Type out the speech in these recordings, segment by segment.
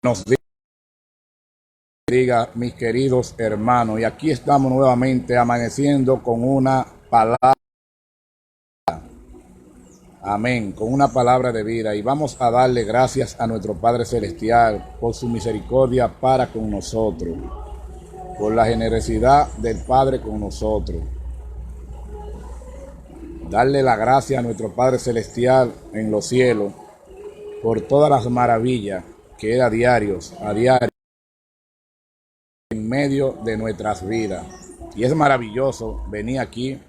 Nos diga, mis queridos hermanos, y aquí estamos nuevamente amaneciendo con una palabra, amén, con una palabra de vida, y vamos a darle gracias a nuestro Padre Celestial por su misericordia para con nosotros, por la generosidad del Padre con nosotros. Darle la gracia a nuestro Padre Celestial en los cielos por todas las maravillas que Él a diario en medio de nuestras vidas. Y es maravilloso venir aquí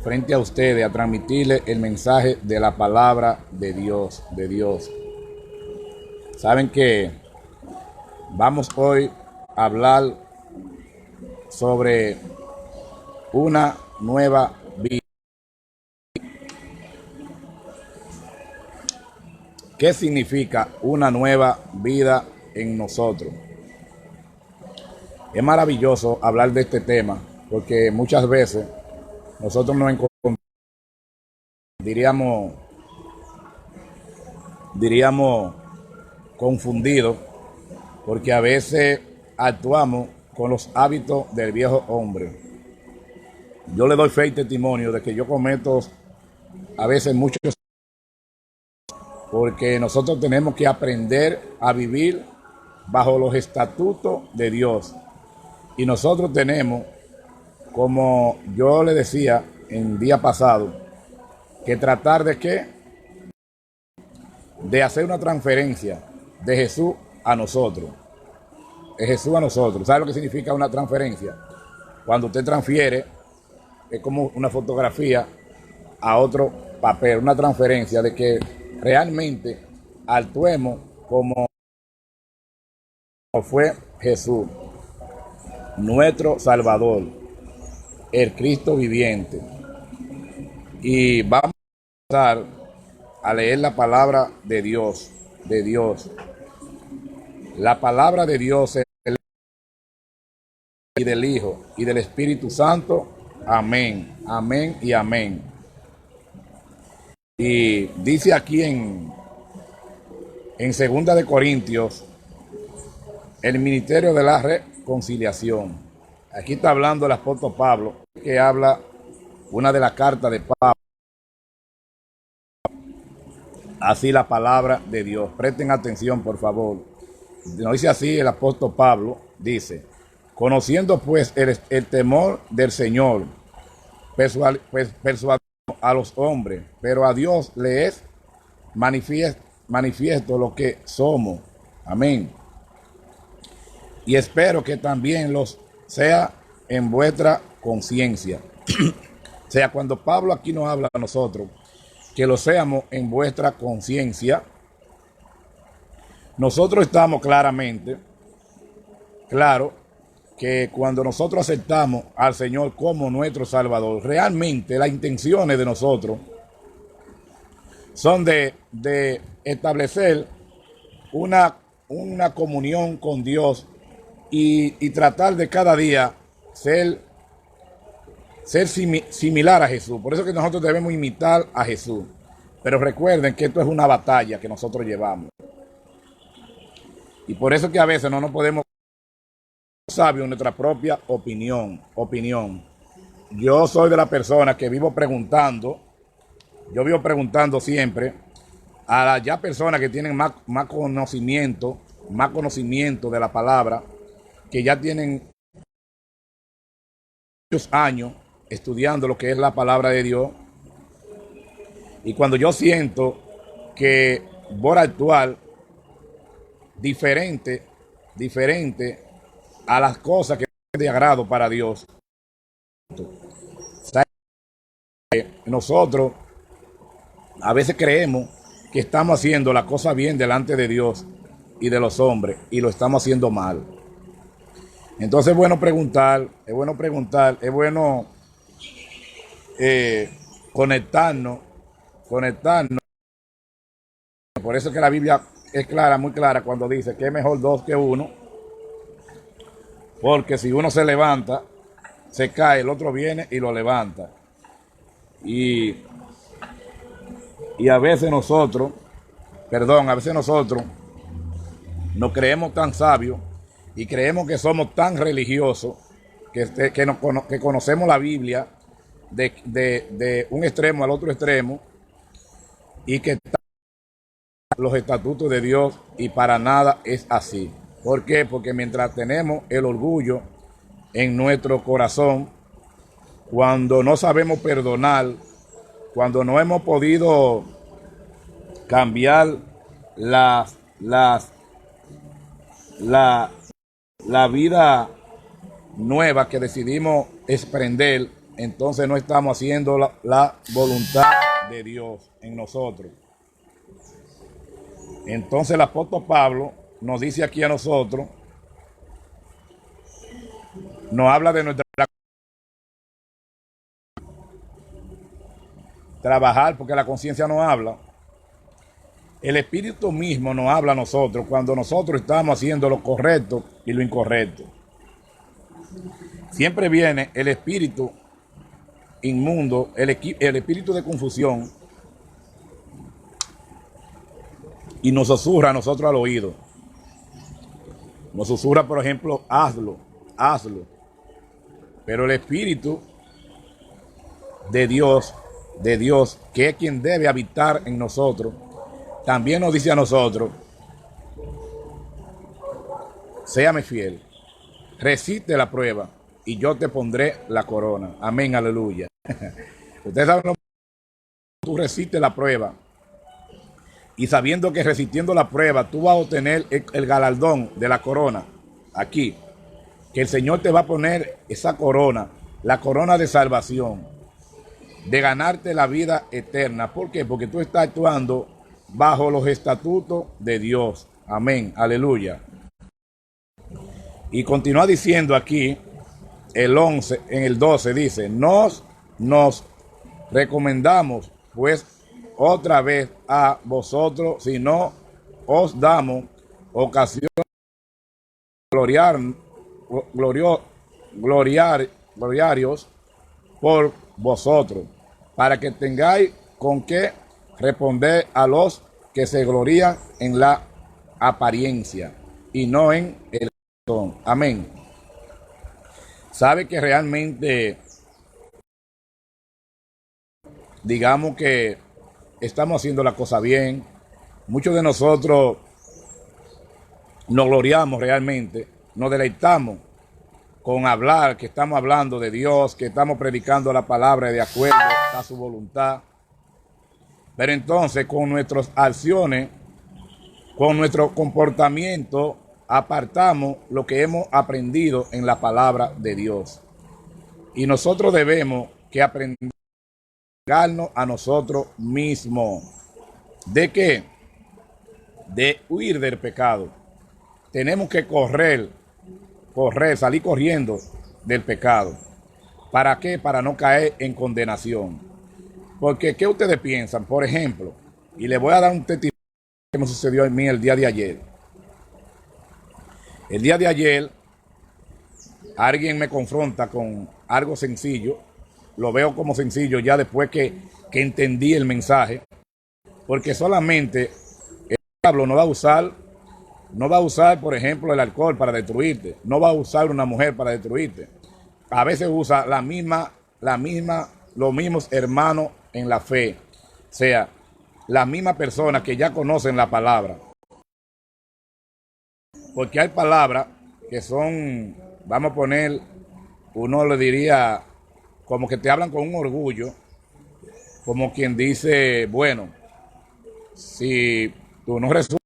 frente a ustedes a transmitirles el mensaje de la palabra de Dios, Saben que vamos hoy a hablar sobre una nueva vida. ¿Qué significa una nueva vida en nosotros? Es maravilloso hablar de este tema porque muchas veces nosotros nos encontramos, diríamos confundidos, porque a veces actuamos con los hábitos del viejo hombre. Yo le doy fe y testimonio de que yo cometo a veces muchos, porque nosotros tenemos que aprender a vivir bajo los estatutos de Dios. Y nosotros tenemos, como yo le decía en día pasado, que tratar de qué, de hacer una transferencia de Jesús a nosotros. De Jesús a nosotros. ¿Sabe lo que significa una transferencia? Cuando usted transfiere, es como una fotografía a otro papel, una transferencia de que realmente actuemos como fue Jesús, nuestro Salvador, el Cristo viviente. Y vamos a empezar a leer la palabra de Dios, La palabra de Dios es y del Hijo y del Espíritu Santo. Amén, amén y amén. Y dice aquí en 2 de Corintios, el ministerio de la reconciliación. Aquí está hablando el apóstol Pablo, que habla una de las cartas de Pablo. Así la palabra de Dios. Presten atención, por favor. Nos dice así el apóstol Pablo, dice: conociendo pues el temor del Señor, persuadiendo a los hombres, pero a Dios le es manifiesto lo que somos. Amén. Y espero que también los sea en vuestra conciencia. O sea, cuando Pablo aquí nos habla a nosotros, que lo seamos en vuestra conciencia, nosotros estamos claro que cuando nosotros aceptamos al Señor como nuestro Salvador, realmente las intenciones de nosotros son de establecer una comunión con Dios y tratar de cada día ser similar a Jesús. Por eso que nosotros debemos imitar a Jesús. Pero recuerden que esto es una batalla que nosotros llevamos. Y por eso que a veces no nos podemos sabios nuestra propia opinión. Yo soy de la persona que vivo preguntando siempre a las ya personas que tienen más conocimiento de la palabra, que ya tienen muchos años estudiando lo que es la palabra de Dios. Y cuando yo siento que voy a actuar diferente a las cosas que son de agrado para Dios, nosotros a veces creemos que estamos haciendo la cosa bien delante de Dios y de los hombres, y lo estamos haciendo mal. Entonces es bueno preguntar, es bueno conectarnos. Por eso es que la Biblia es clara, muy clara, cuando dice que es mejor dos que uno, porque si uno se levanta, se cae, el otro viene y lo levanta. Y a veces nosotros nos creemos tan sabios y creemos que somos tan religiosos que conocemos la Biblia de un extremo al otro extremo y que los estatutos de Dios, y para nada es así. ¿Por qué? Porque mientras tenemos el orgullo en nuestro corazón, cuando no sabemos perdonar, cuando no hemos podido cambiar la vida nueva que decidimos desprender, entonces no estamos haciendo la voluntad de Dios en nosotros. Entonces el apóstol Pablo nos dice aquí a nosotros, nos habla de nuestra trabajar, porque la conciencia nos habla. El Espíritu mismo nos habla a nosotros cuando nosotros estamos haciendo lo correcto y lo incorrecto. Siempre viene el espíritu inmundo, el espíritu de confusión, y nos susurra a nosotros al oído. Nos susurra, por ejemplo, hazlo, hazlo. Pero el Espíritu de Dios, que es quien debe habitar en nosotros, también nos dice a nosotros, séame fiel, resiste la prueba y yo te pondré la corona. Amén, aleluya. Ustedes saben, tú resistes la prueba y sabiendo que resistiendo la prueba tú vas a obtener el galardón de la corona aquí, que el Señor te va a poner esa corona, la corona de salvación, de ganarte la vida eterna. ¿Por qué? Porque tú estás actuando bajo los estatutos de Dios. Amén, aleluya. Y continúa diciendo aquí el 11, en el 12 dice, nos recomendamos pues otra vez a vosotros, si no os damos ocasión de gloriarios por vosotros, para que tengáis con qué responder a los que se glorían en la apariencia y no en el corazón. Amén. Sabe que realmente, digamos que estamos haciendo la cosa bien. Muchos de nosotros nos gloriamos realmente, nos deleitamos con hablar, que estamos hablando de Dios, que estamos predicando la palabra de acuerdo a su voluntad. Pero entonces con nuestras acciones, con nuestro comportamiento, apartamos lo que hemos aprendido en la palabra de Dios. Y nosotros debemos que aprendernos a nosotros mismos. ¿De qué? De huir del pecado. Tenemos que correr, salir corriendo del pecado. ¿Para qué? Para no caer en condenación. Porque, ¿qué ustedes piensan? Por ejemplo, y les voy a dar un testimonio que me sucedió a mí el día de ayer. El día de ayer, alguien me confronta con algo sencillo. Lo veo como sencillo ya después que entendí el mensaje. Porque solamente el diablo no va a usar, por ejemplo, el alcohol para destruirte. No va a usar una mujer para destruirte. A veces usa los mismos hermanos en la fe. O sea, las mismas personas que ya conocen la palabra. Porque hay palabras que son, vamos a poner, uno le diría, como que te hablan con un orgullo, como quien dice, bueno, si tú no resuelves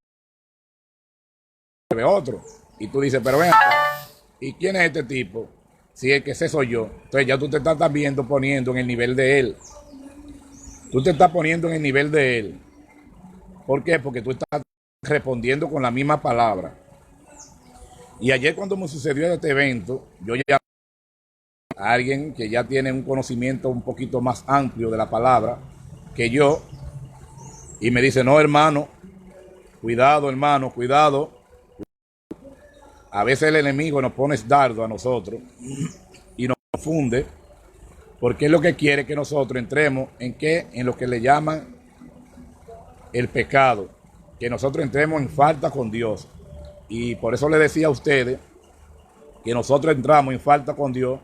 otro, y tú dices, pero ven acá, ¿y quién es este tipo? Si el que sé soy yo. Entonces ya tú te estás viendo poniendo en el nivel de él. Tú te estás poniendo en el nivel de él. ¿Por qué? Porque tú estás respondiendo con la misma palabra. Y ayer cuando me sucedió este evento, yo llamé a alguien que ya tiene un conocimiento un poquito más amplio de la palabra que yo, y me dice, no, hermano, cuidado, hermano, cuidado. A veces el enemigo nos pone dardo a nosotros y nos confunde, porque es lo que quiere que nosotros entremos en lo que le llaman el pecado, que nosotros entremos en falta con Dios. Y por eso le decía a ustedes que nosotros entramos en falta con Dios,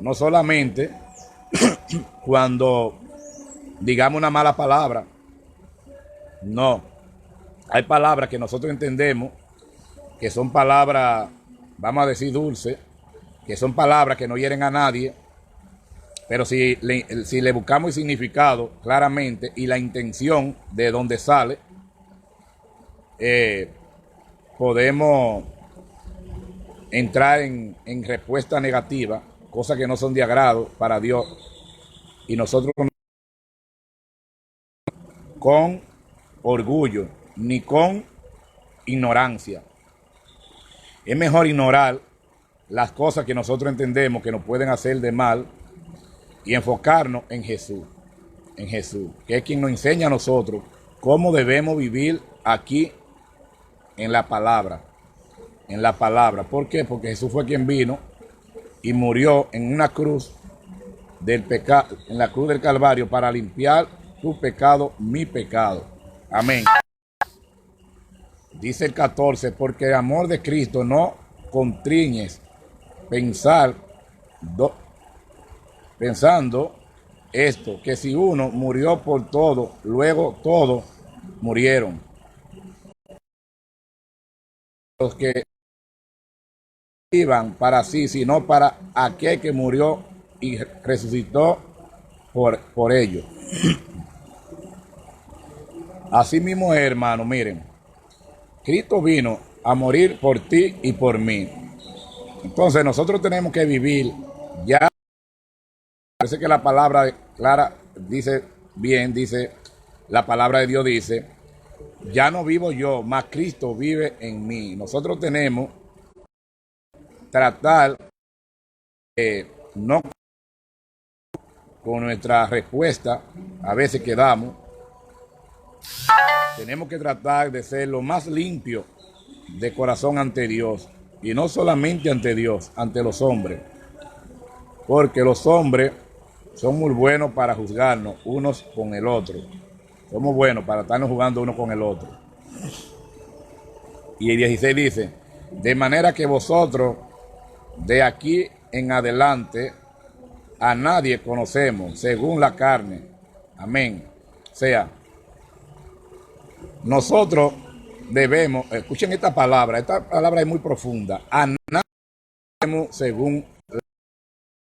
no solamente cuando digamos una mala palabra, no. Hay palabras que nosotros entendemos que son palabras, vamos a decir, dulces, que son palabras que no hieren a nadie, pero si le buscamos el significado claramente y la intención de dónde sale, podemos entrar en respuesta negativa, cosas que no son de agrado para Dios, y nosotros con orgullo ni con ignorancia. Es mejor ignorar las cosas que nosotros entendemos que nos pueden hacer de mal y enfocarnos en Jesús, que es quien nos enseña a nosotros cómo debemos vivir aquí en la palabra. ¿Por qué? Porque Jesús fue quien vino y murió en una cruz del pecado, en la cruz del Calvario, para limpiar tu pecado, mi pecado. Amén. Dice el 14, porque el amor de Cristo no constriñes pensando esto, que si uno murió por todo, luego todos murieron. Los que iban para sí, sino para aquel que murió y resucitó por ellos. Así mismo, hermano, miren, Cristo vino a morir por ti y por mí. Entonces nosotros tenemos que vivir ya. Parece que la palabra clara dice bien, dice, la palabra de Dios dice, ya no vivo yo, mas Cristo vive en mí. Nosotros tenemos que tratar no con nuestra respuesta, a veces que damos, tenemos que tratar de ser lo más limpio de corazón ante Dios, y no solamente ante Dios, ante los hombres, porque los hombres son muy buenos para juzgarnos unos con el otro. Somos buenos para estarnos jugando uno con el otro. Y el 16 dice, de manera que vosotros de aquí en adelante a nadie conocemos según la carne. Amén. O sea, nosotros debemos, escuchen esta palabra es muy profunda, a nadie conocemos según la carne.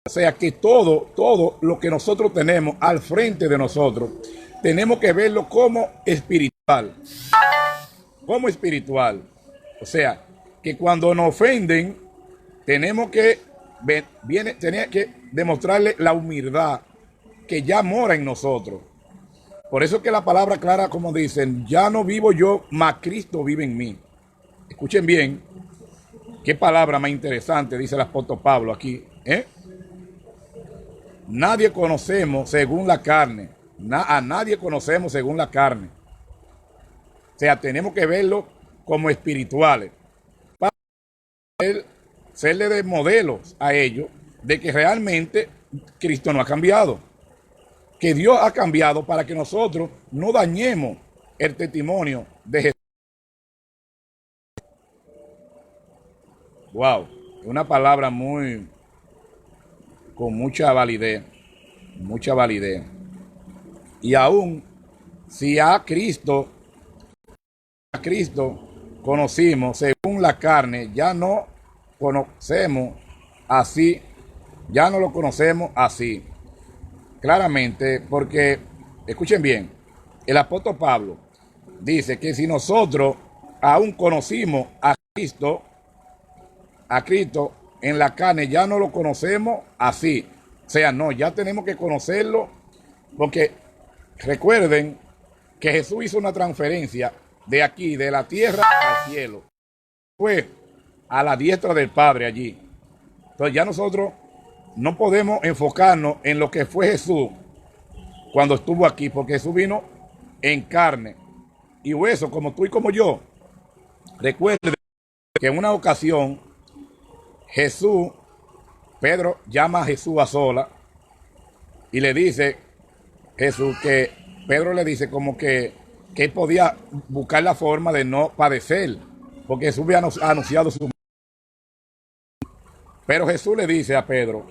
O sea que todo lo que nosotros tenemos al frente de nosotros, tenemos que verlo como espiritual. Como espiritual. O sea, que cuando nos ofenden, tenemos que demostrarle la humildad que ya mora en nosotros. Por eso que la palabra clara, como dicen, ya no vivo yo, mas Cristo vive en mí. Escuchen bien, qué palabra más interesante dice el apóstol Pablo aquí. Nadie conocemos según la carne. A nadie conocemos según la carne. O sea, tenemos que verlo como espirituales. Para serle de modelos a ellos de que realmente Cristo no ha cambiado. Que Dios ha cambiado para que nosotros no dañemos el testimonio de Jesús. Wow, una palabra con mucha validez. Y aún si a Cristo conocimos según la carne, ya no conocemos así, ya no lo conocemos así. Claramente, porque, escuchen bien, el apóstol Pablo dice que si nosotros aún conocimos a Cristo en la carne, ya no lo conocemos así. O sea, no, ya tenemos que conocerlo, porque recuerden que Jesús hizo una transferencia de aquí, de la tierra al cielo. Fue a la diestra del Padre allí. Entonces ya nosotros no podemos enfocarnos en lo que fue Jesús cuando estuvo aquí, porque Jesús vino en carne y hueso, como tú y como yo. Recuerden que en una ocasión Pedro llama a Jesús a sola y le dice Jesús que Pedro le dice como que él podía buscar la forma de no padecer porque Jesús había anunciado su... Pero Jesús le dice a Pedro,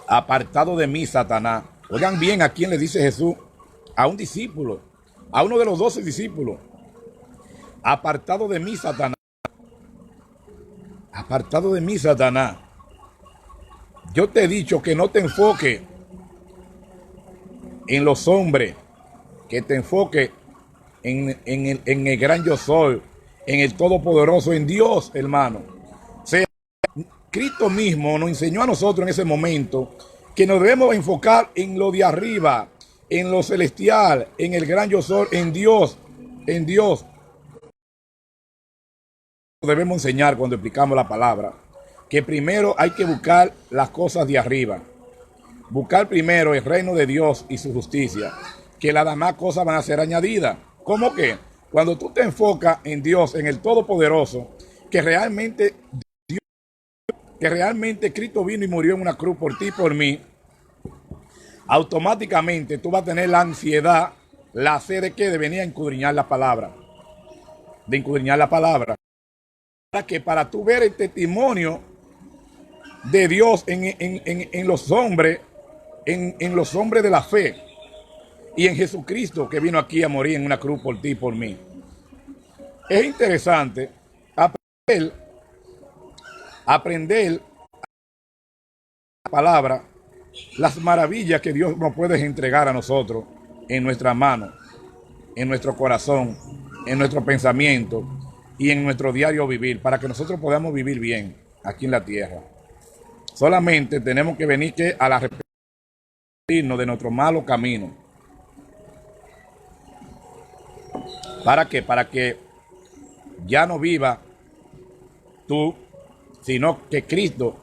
apartado de mí, Satanás. Oigan bien a quién le dice Jesús, a un discípulo, a uno de los 12 discípulos. Apartado de mí, Satanás. Apartado de mí, Satanás. Yo te he dicho que no te enfoques en los hombres, que te enfoques en el gran yo soy, en el Todopoderoso, en Dios, hermano. O sea, Cristo mismo nos enseñó a nosotros en ese momento que nos debemos enfocar en lo de arriba, en lo celestial, en el gran yo soy, en Dios, en Dios. Debemos enseñar cuando explicamos la palabra, que primero hay que buscar las cosas de arriba. Buscar primero el reino de Dios y su justicia, que las demás cosas van a ser añadidas. ¿Cómo que? Cuando tú te enfocas en Dios, en el Todopoderoso, que realmente Cristo vino y murió en una cruz por ti y por mí, automáticamente tú vas a tener la ansiedad, la sed de que de venir a escudriñar la palabra. De escudriñar la palabra. Para que para tú ver el testimonio de Dios en los hombres, en los hombres de la fe, y en Jesucristo que vino aquí a morir en una cruz por ti y por mí. Es interesante aprender la palabra, las maravillas que Dios nos puede entregar a nosotros en nuestra mano, en nuestro corazón, en nuestro pensamiento y en nuestro diario vivir, para que nosotros podamos vivir bien aquí en la tierra. Solamente tenemos que venir a la arrepentirnos de nuestro malo camino. ¿Para qué? Para que ya no viva tú, sino que Cristo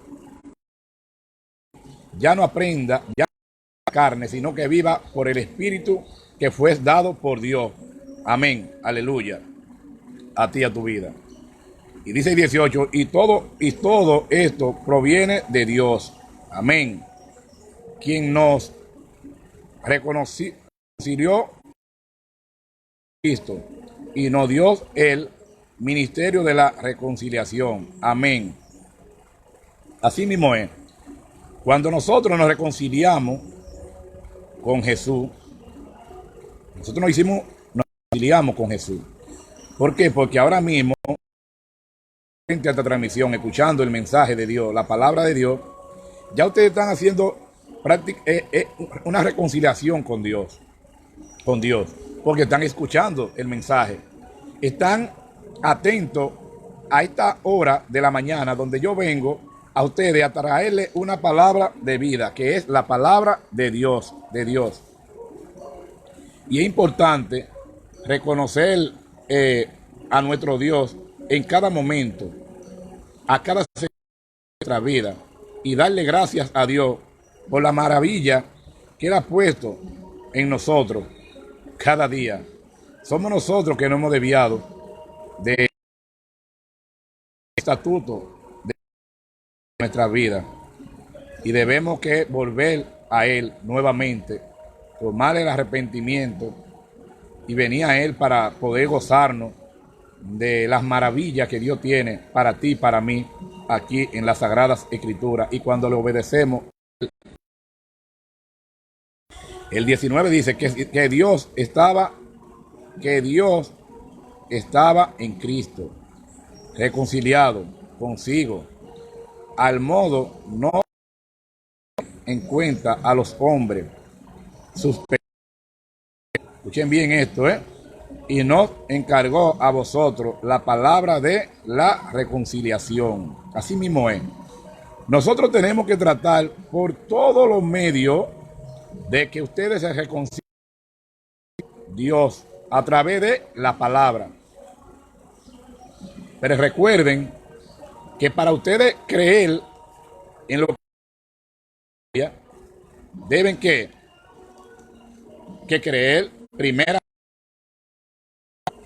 ya no aprenda, ya no la carne, sino que viva por el Espíritu que fue dado por Dios. Amén. Aleluya. A ti, a tu vida. Y dice 18, y todo esto proviene de Dios. Amén. Quien nos reconoció Cristo y nos dio el ministerio de la reconciliación. Amén. Así mismo es. Cuando nosotros nos reconciliamos con Jesús, nosotros nos reconciliamos con Jesús. ¿Por qué? Porque ahora mismo, frente a esta transmisión, escuchando el mensaje de Dios, la palabra de Dios, ya ustedes están haciendo una reconciliación con Dios, porque están escuchando el mensaje, están atentos a esta hora de la mañana donde yo vengo a ustedes a traerles una palabra de vida, que es la palabra de Dios, Y es importante reconocer a nuestro Dios en cada momento, a cada segundo de nuestra vida, y darle gracias a Dios por la maravilla que Él ha puesto en nosotros cada día. Somos nosotros que no hemos desviado del estatuto de nuestra vida, y debemos que volver a Él nuevamente, tomar el arrepentimiento y venir a Él para poder gozarnos de las maravillas que Dios tiene para ti y para mí aquí en las Sagradas Escrituras. Y cuando le obedecemos, el 19 dice que Dios estaba en Cristo, reconciliado consigo, al modo no en cuenta a los hombres sus pecados. Escuchen bien esto, y nos encargó a vosotros la palabra de la reconciliación. Así mismo es. Nosotros tenemos que tratar por todos los medios de que ustedes se reconcilien con Dios a través de la palabra. Pero recuerden que para ustedes creer en lo que deben que creer primero.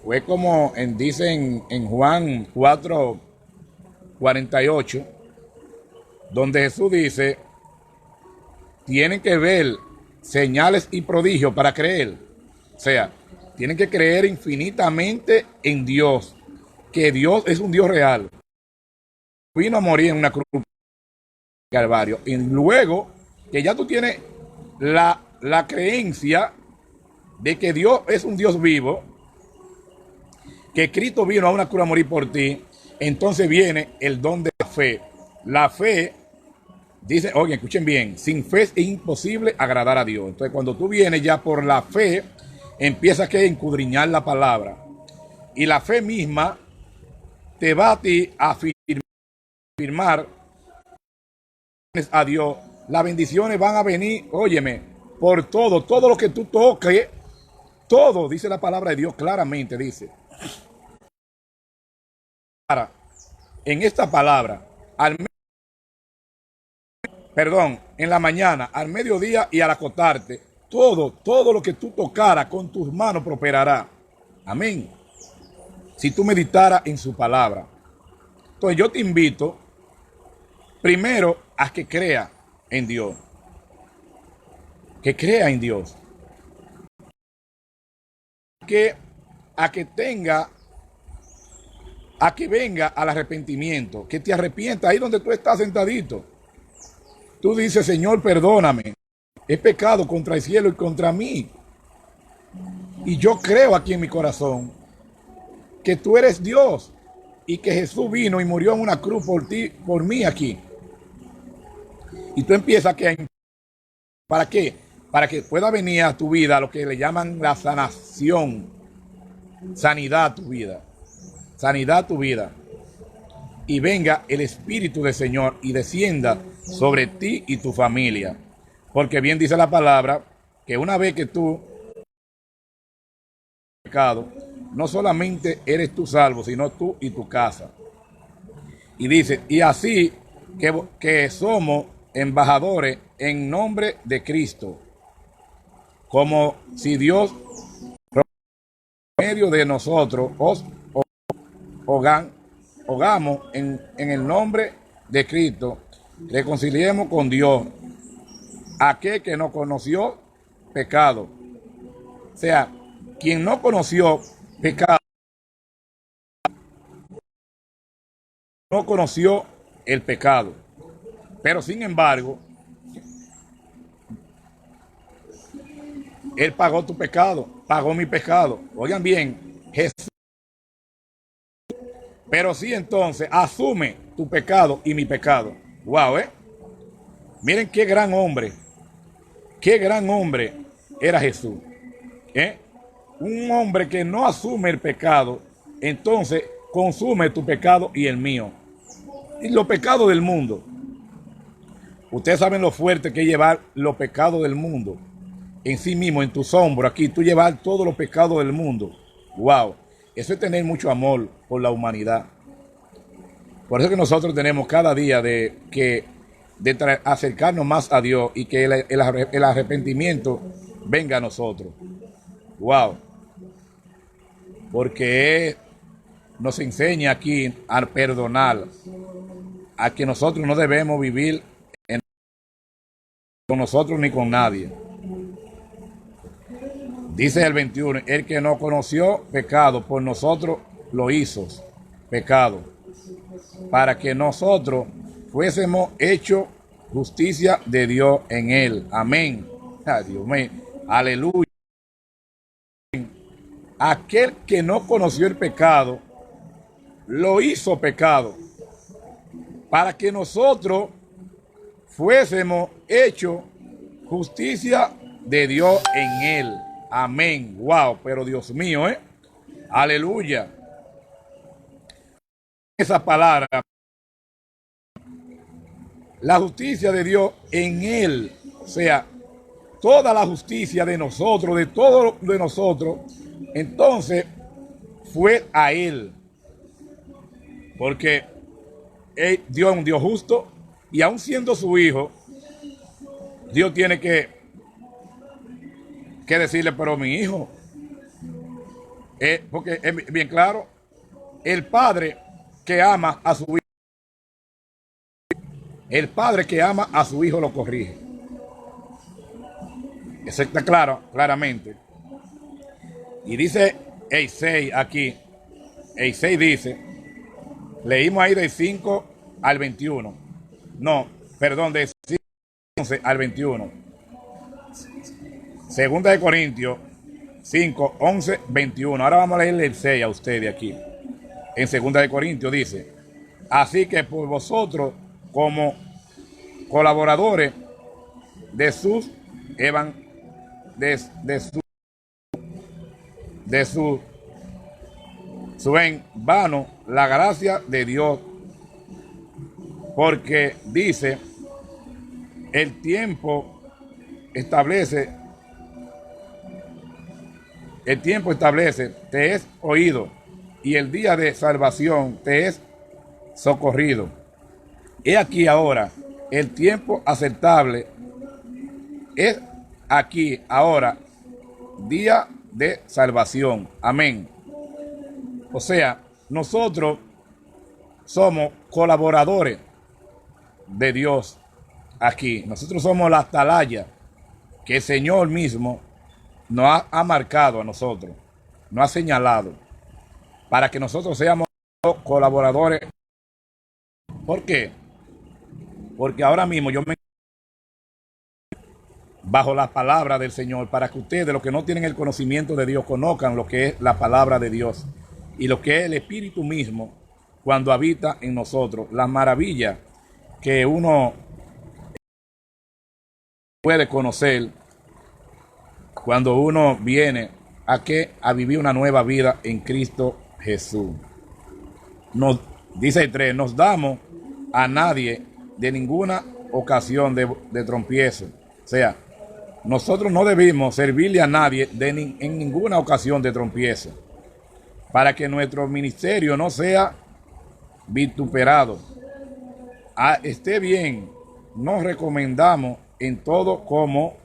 Fue como dicen en Juan 4:48, donde Jesús dice, tienen que ver señales y prodigios para creer. O sea, Tienen que creer infinitamente en Dios, que Dios es un Dios real. Vino a morir en una cruz de Calvario. Y luego que ya tú tienes la creencia de que Dios es un Dios vivo, que Cristo vino a una cruz a morir por ti, entonces viene el don de la fe. La fe, dice, oye, escuchen bien, sin fe es imposible agradar a Dios. Entonces cuando tú vienes ya por la fe, empiezas a escudriñar la palabra. Y la fe misma te va a ti a afirmar a Dios. Las bendiciones van a venir, óyeme, por todo lo que tú toques, todo, dice la palabra de Dios claramente, dice. Ahora, en esta palabra, en la mañana, al mediodía y al acostarte, todo lo que tú tocaras con tus manos prosperará. Amén. Si tú meditaras en su palabra. Entonces yo te invito primero a que crea en Dios. Que crea en Dios. A que venga al arrepentimiento, que te arrepientas ahí donde tú estás sentadito. Tú dices, Señor, perdóname, he pecado contra el cielo y contra mí. Y yo creo aquí en mi corazón que tú eres Dios y que Jesús vino y murió en una cruz por ti, por mí aquí. Y tú empiezas ¿para qué? Para que pueda venir a tu vida lo que le llaman la sanación, sanidad a tu vida, sanidad a tu vida. Y venga el Espíritu del Señor y descienda sobre ti y tu familia. Porque bien dice la palabra que una vez que tú pecado, no solamente eres tú salvo, sino tú y tu casa. Y dice, y así que somos embajadores en nombre de Cristo, como si Dios por medio de nosotros os hogamos en el nombre de Cristo, reconciliemos con Dios aquel que no conoció pecado. O sea, quien no conoció pecado, no conoció el pecado. Pero sin embargo, Él pagó tu pecado, pagó mi pecado. Oigan bien, Jesús. Pero sí, entonces, asume tu pecado y mi pecado. Wow, Miren qué gran hombre era Jesús. Un hombre que no asume el pecado, entonces consume tu pecado y el mío. Y los pecados del mundo. Ustedes saben lo fuerte que es llevar los pecados del mundo en sí mismo, en tus hombros, aquí, tú llevar todos los pecados del mundo. Wow, eso es tener mucho amor por la humanidad. Por eso que nosotros tenemos cada día de acercarnos más a Dios y que el arrepentimiento venga a nosotros. Wow. Porque nos enseña aquí a perdonar, a que nosotros no debemos vivir con nosotros ni con nadie. Dice el 21, el que no conoció pecado, por nosotros lo hizo pecado, para que nosotros fuésemos hechos justicia de Dios en él. Amén. Ay, Dios mío. Aleluya. Aquel que no conoció el pecado, lo hizo pecado, para que nosotros fuésemos hechos justicia de Dios en él. Amén. Wow, pero Dios mío, aleluya. Esa palabra, la justicia de Dios en él, o sea, toda la justicia de nosotros, de todo de nosotros, entonces fue a él. Porque Dios es un Dios justo y aun siendo su hijo, Dios tiene que decirle, pero mi hijo, porque es bien claro, el padre que ama a su hijo, el padre que ama a su hijo lo corrige. Eso está claro, claramente. Y dice el 6 aquí, el 6 dice, leímos ahí del 5 al 21. No, perdón, del 11 al 21. Segunda de Corintios 5, 11, 21. Ahora vamos a leerle el 6 a ustedes aquí. En segunda de Corintios dice, así que por vosotros como colaboradores de sus de su en vano la gracia de Dios, porque dice, el tiempo establece, te es oído, y el día de salvación te es socorrido. He aquí ahora, el tiempo aceptable es aquí ahora, día de salvación. Amén. O sea, nosotros somos colaboradores de Dios aquí. Nosotros somos la atalaya que el Señor mismo nos ha marcado a nosotros, nos ha señalado, para que nosotros seamos colaboradores. ¿Por qué? Porque ahora mismo yo me bajo la palabra del Señor, para que ustedes, los que no tienen el conocimiento de Dios, conozcan lo que es la palabra de Dios y lo que es el Espíritu mismo cuando habita en nosotros, las maravillas que uno puede conocer cuando uno viene a vivir una nueva vida en Cristo Jesús. Nos dice el 3, nos damos a nadie de ninguna ocasión de trompiezo. O sea, nosotros no debimos servirle a nadie en ninguna ocasión de trompiezo, para que nuestro ministerio no sea vituperado. Esté bien, nos recomendamos en todo como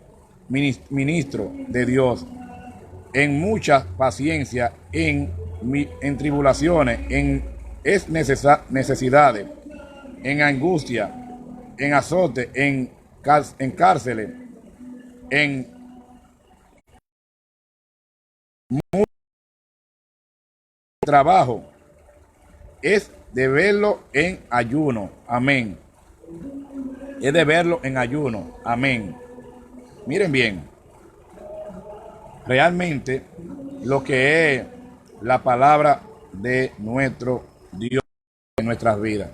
ministro de Dios, en mucha paciencia, en tribulaciones, en necesidades, en angustia, en azote, en cárceles, en trabajo, es de verlo en ayuno. Amén. Es de verlo en ayuno. Amén. Miren bien, realmente lo que es la palabra de nuestro Dios en nuestras vidas.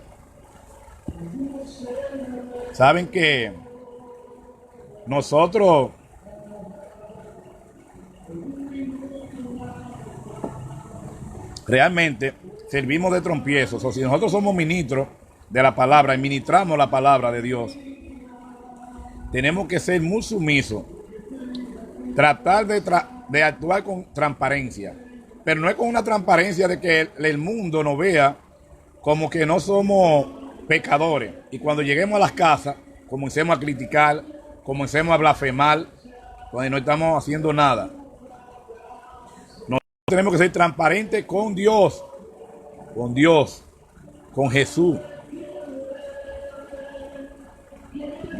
Saben que nosotros realmente servimos de trompiezos, o si nosotros somos ministros de la palabra y ministramos la palabra de Dios, tenemos que ser muy sumisos, tratar de actuar con transparencia, pero no es con una transparencia de que el mundo nos vea como que no somos pecadores, y cuando lleguemos a las casas comencemos a criticar, comencemos a blasfemar, cuando no estamos haciendo nada. Nosotros tenemos que ser transparentes con Dios, con Jesús.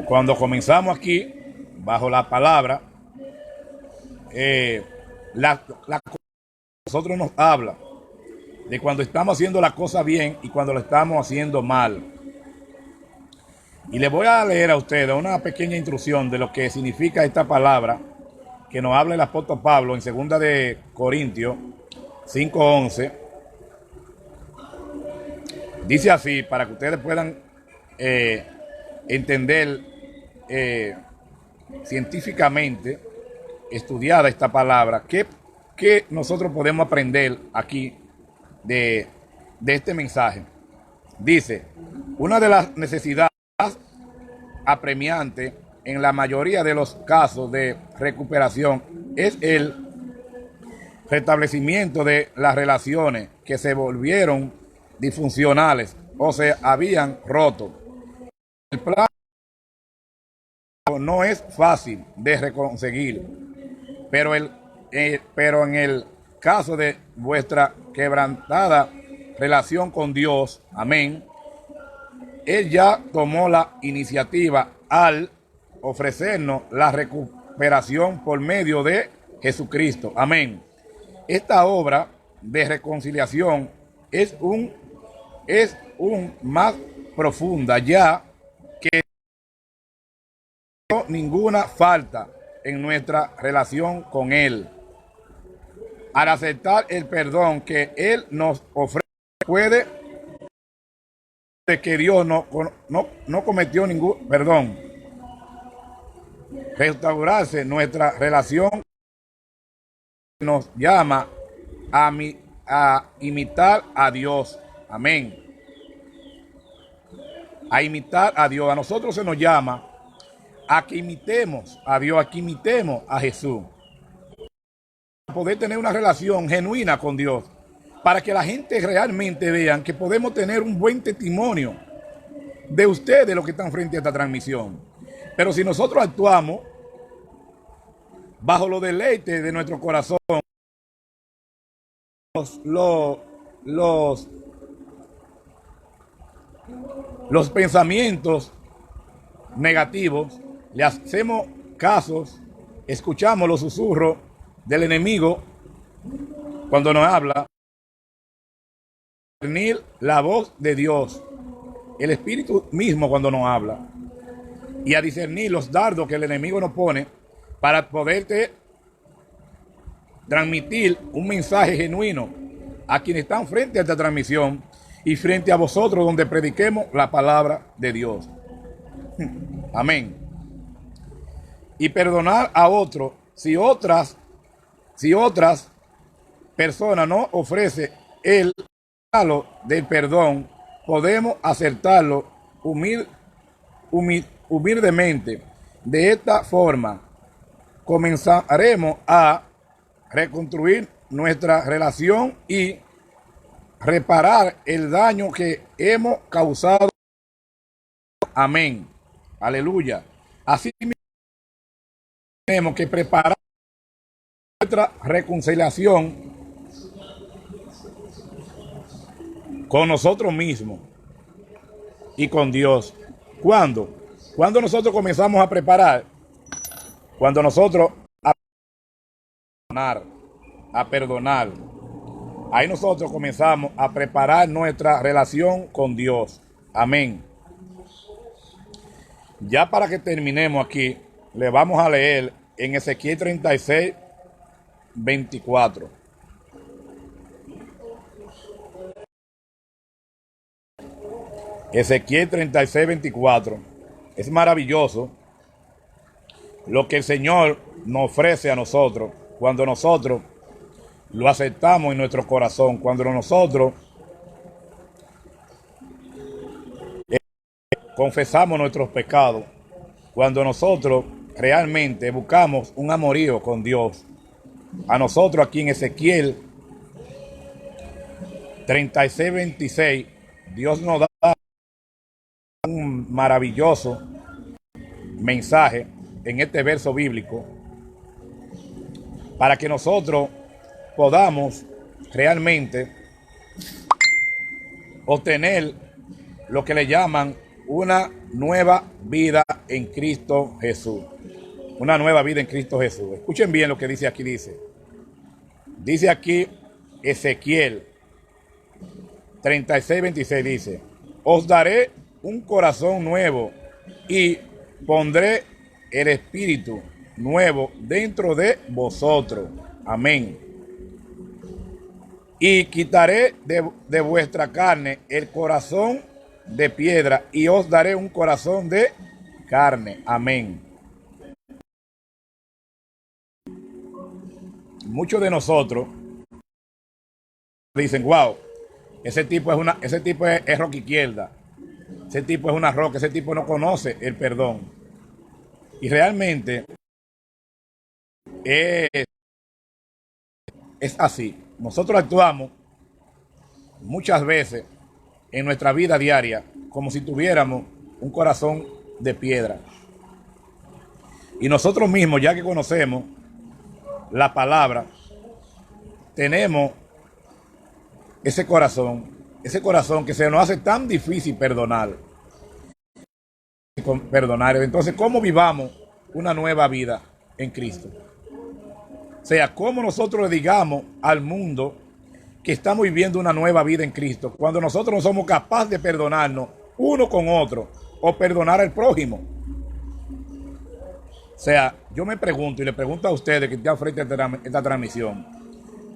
Cuando comenzamos aquí, bajo la palabra, nosotros nos habla de cuando estamos haciendo la cosa bien y cuando lo estamos haciendo mal. Y les voy a leer a ustedes una pequeña instrucción de lo que significa esta palabra que nos habla el apóstol Pablo en 2 de Corintios 5:11. Dice así, para que ustedes puedan entender científicamente estudiada esta palabra, ¿qué nosotros podemos aprender aquí de este mensaje? Dice, una de las necesidades apremiantes en la mayoría de los casos de recuperación es el restablecimiento de las relaciones que se volvieron disfuncionales o se habían roto. El plan no es fácil de reconseguir, pero en el caso de vuestra quebrantada relación con Dios, amén, Él ya tomó la iniciativa al ofrecernos la recuperación por medio de Jesucristo, amén. Esta obra de reconciliación es un más profunda, ya que no hay ninguna falta en nuestra relación con Él. Al aceptar el perdón que Él nos ofrece, puede de que Dios no cometió ningún perdón, restaurarse nuestra relación, nos llama a imitar a Dios. Amén. A imitar a Dios. A nosotros se nos llama a que imitemos a Dios, a que imitemos a Jesús. Para poder tener una relación genuina con Dios, para que la gente realmente vean que podemos tener un buen testimonio de ustedes, los que están frente a esta transmisión. Pero si nosotros actuamos bajo los deleites de nuestro corazón, los pensamientos negativos, le hacemos casos, escuchamos los susurros del enemigo cuando nos habla, discernir la voz de Dios, el Espíritu mismo cuando nos habla, y a discernir los dardos que el enemigo nos pone para poderte transmitir un mensaje genuino a quienes están frente a esta transmisión y frente a vosotros donde prediquemos la palabra de Dios. Amén. Y perdonar a otros si otras personas no ofrecen el regalo del perdón, podemos aceptarlo humildemente. De esta forma comenzaremos a reconstruir nuestra relación y reparar el daño que hemos causado. Amén. Aleluya. Así tenemos que preparar nuestra reconciliación con nosotros mismos y con Dios. ¿Cuándo nosotros comenzamos a preparar? Cuando nosotros a perdonar. Ahí nosotros comenzamos a preparar nuestra relación con Dios. Amén. Ya para que terminemos aquí, le vamos a leer en Ezequiel 36, 24. Ezequiel 36, 24. Es maravilloso lo que el Señor nos ofrece a nosotros cuando nosotros lo aceptamos en nuestro corazón, cuando nosotros confesamos nuestros pecados, cuando nosotros realmente buscamos un amorío con Dios. A nosotros aquí en Ezequiel 36, 26, Dios nos da un maravilloso mensaje en este verso bíblico para que nosotros podamos realmente obtener lo que le llaman una nueva vida en Cristo Jesús. Una nueva vida en Cristo Jesús. Escuchen bien lo que dice aquí. Dice aquí Ezequiel 36, 26, dice: os daré un corazón nuevo y pondré el espíritu nuevo dentro de vosotros. Amén. Y quitaré de vuestra carne el corazón de piedra y os daré un corazón de carne. Amén. Muchos de nosotros dicen: wow, ese tipo es roca izquierda, ese tipo es una roca, ese tipo no conoce el perdón. Y realmente es así. Nosotros actuamos muchas veces en nuestra vida diaria como si tuviéramos un corazón de piedra. Y nosotros mismos, ya que conocemos la palabra, tenemos ese corazón que se nos hace tan difícil perdonar. Entonces, ¿cómo vivamos una nueva vida en Cristo? O sea, cómo nosotros le digamos al mundo que estamos viviendo una nueva vida en Cristo, cuando nosotros no somos capaces de perdonarnos uno con otro o perdonar al prójimo. O sea, yo me pregunto y le pregunto a ustedes que están frente a esta transmisión,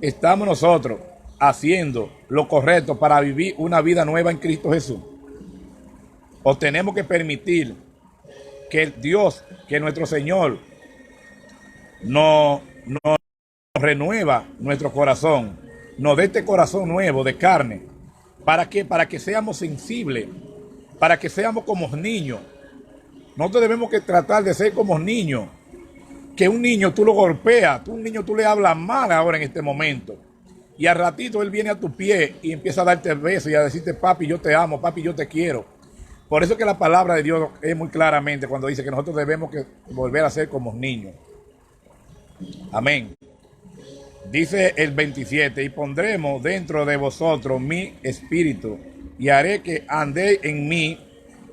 ¿estamos nosotros haciendo lo correcto para vivir una vida nueva en Cristo Jesús? ¿O tenemos que permitir que el Dios, que nuestro Señor nos renueva nuestro corazón, nos dé este corazón nuevo de carne? ¿Para qué? Para que seamos sensibles, para que seamos como niños. Nosotros debemos que tratar de ser como niños. Que un niño tú lo golpeas, un niño tú le hablas mal ahora en este momento. Y al ratito él viene a tu pie y empieza a darte besos y a decirte, papi, yo te amo, papi, yo te quiero. Por eso que la palabra de Dios es muy claramente cuando dice que nosotros debemos que volver a ser como niños. Amén. Dice el 27, y pondremos dentro de vosotros mi espíritu, y haré que andéis en mi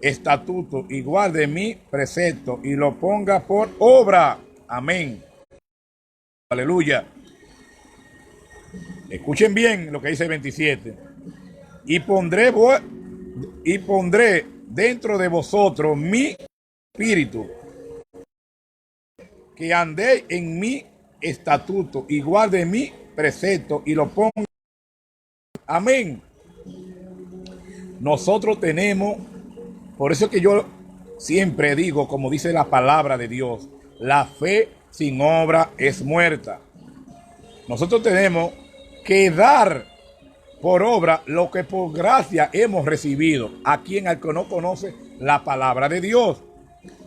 estatuto, y guarde mi precepto, y lo ponga por obra. Amén. Aleluya. Escuchen bien lo que dice el 27. Y pondré dentro de vosotros mi espíritu, que andéis en mi estatuto y guarde mi precepto y lo ponga. Amén. Nosotros tenemos, por eso que yo siempre digo, como dice la palabra de Dios, la fe sin obra es muerta. Nosotros tenemos que dar por obra lo que por gracia hemos recibido a quien al que no conoce la palabra de Dios.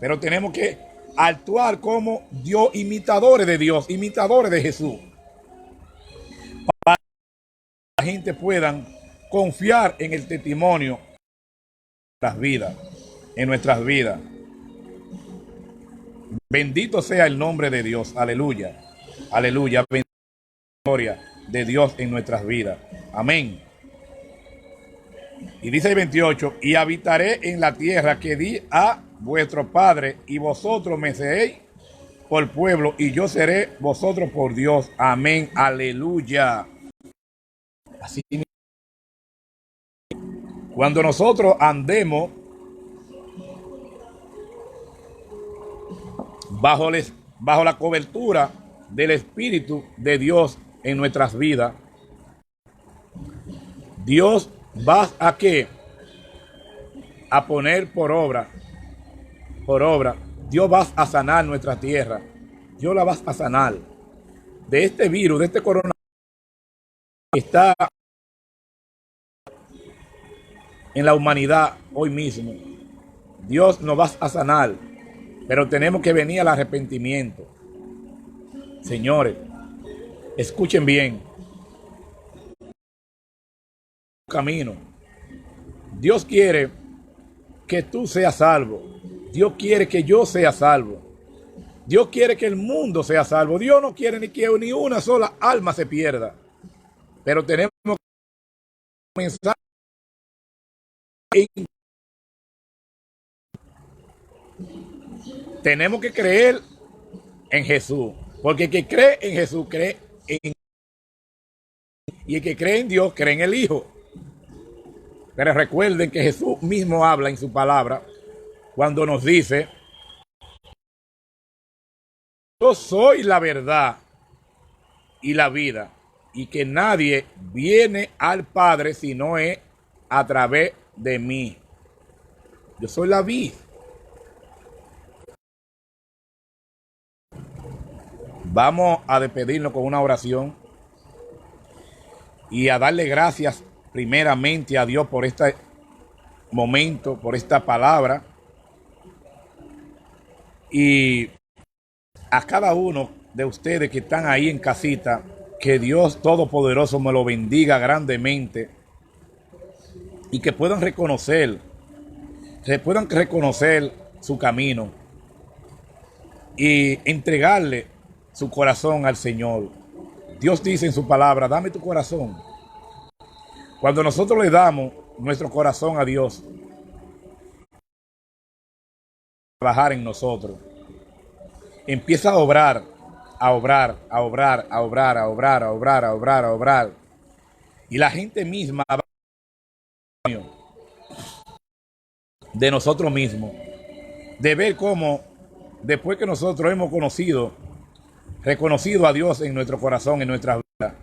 Pero tenemos que actuar como Dios, imitadores de Dios, imitadores de Jesús, para que la gente pueda confiar en el testimonio en nuestras vidas. Bendito sea el nombre de Dios, aleluya, aleluya, bendita la gloria de Dios en nuestras vidas, amén. Y dice el 28, y habitaré en la tierra que di a vuestro padre, y vosotros me seréis por pueblo, y yo seré vosotros por Dios. Amén, aleluya. Así, cuando nosotros andemos bajo la cobertura del Espíritu de Dios en nuestras vidas, Dios va a ¿qué? A poner por obra, Dios va a sanar nuestra tierra. Dios la va a sanar de este virus, de este coronavirus que está en la humanidad hoy mismo. Dios nos va a sanar, pero tenemos que venir al arrepentimiento. Señores, escuchen bien. Camino. Dios quiere que tú seas salvo. Dios quiere que yo sea salvo. Dios quiere que el mundo sea salvo. Dios no quiere ni que ni una sola alma se pierda. Pero tenemos que comenzar tenemos que creer en Jesús. Porque el que cree en Jesús cree en, y el que cree en Dios cree en el Hijo. Pero recuerden que Jesús mismo habla en su palabra cuando nos dice: yo soy la verdad y la vida, y que nadie viene al Padre si no es a través de mí. Yo soy la vid. Vamos a despedirnos con una oración y a darle gracias primeramente a Dios por este momento, por esta palabra, y a cada uno de ustedes que están ahí en casita, que Dios Todopoderoso me lo bendiga grandemente y que puedan reconocer su camino y entregarle su corazón al Señor. Dios dice en su palabra: dame tu corazón. Cuando nosotros le damos nuestro corazón a Dios, trabajar en nosotros, empieza a obrar a obrar, a obrar, a obrar, a obrar, a obrar, a obrar, a obrar. Y la gente misma va de nosotros mismos, de ver cómo después que nosotros hemos reconocido a Dios en nuestro corazón, en nuestra vida,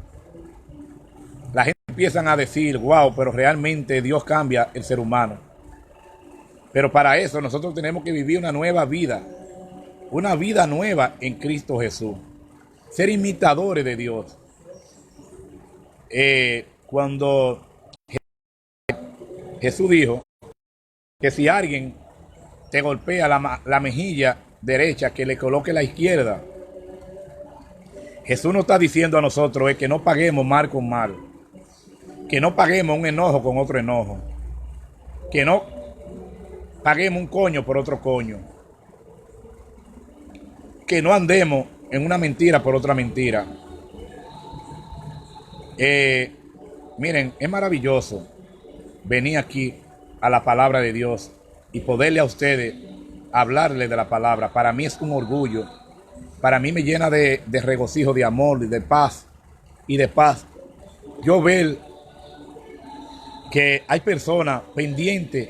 la gente empieza a decir, wow, pero realmente Dios cambia el ser humano. Pero para eso nosotros tenemos que vivir una nueva vida nueva en Cristo Jesús, ser imitadores de Dios. Cuando Jesús dijo que si alguien te golpea la mejilla derecha, que le coloque la izquierda. Jesús nos está diciendo a nosotros que no paguemos mal con mal, que no paguemos un enojo con otro enojo, que no paguemos un coño por otro coño, que no andemos en una mentira por otra mentira. Miren, es maravilloso venir aquí a la palabra de Dios y poderle a ustedes hablarle de la palabra. Para mí es un orgullo, para mí me llena de regocijo, de amor y de paz. Yo ver que hay personas pendientes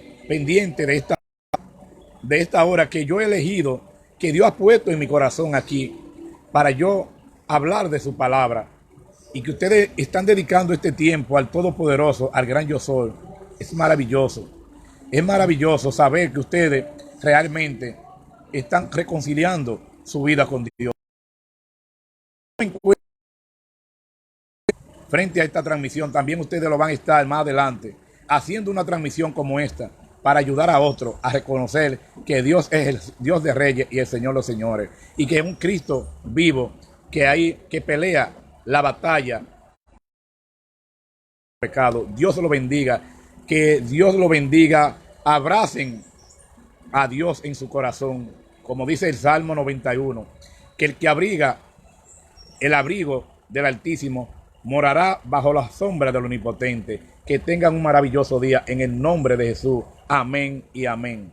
de esta hora que yo he elegido, que Dios ha puesto en mi corazón aquí para yo hablar de su palabra, y que ustedes están dedicando este tiempo al Todopoderoso, al gran Yo Soy. Es maravilloso. Es maravilloso saber que ustedes realmente están reconciliando su vida con Dios. Frente a esta transmisión, también ustedes lo van a estar más adelante haciendo una transmisión como esta para ayudar a otros a reconocer que Dios es el Dios de reyes y el Señor de los señores, y que es un Cristo vivo que pelea la batalla pecado. Dios lo bendiga, que Dios lo bendiga. Abracen a Dios en su corazón, como dice el Salmo 91, que el que abriga el abrigo del Altísimo morará bajo la sombra del Omnipotente. Que tengan un maravilloso día en el nombre de Jesús. Amén y amén.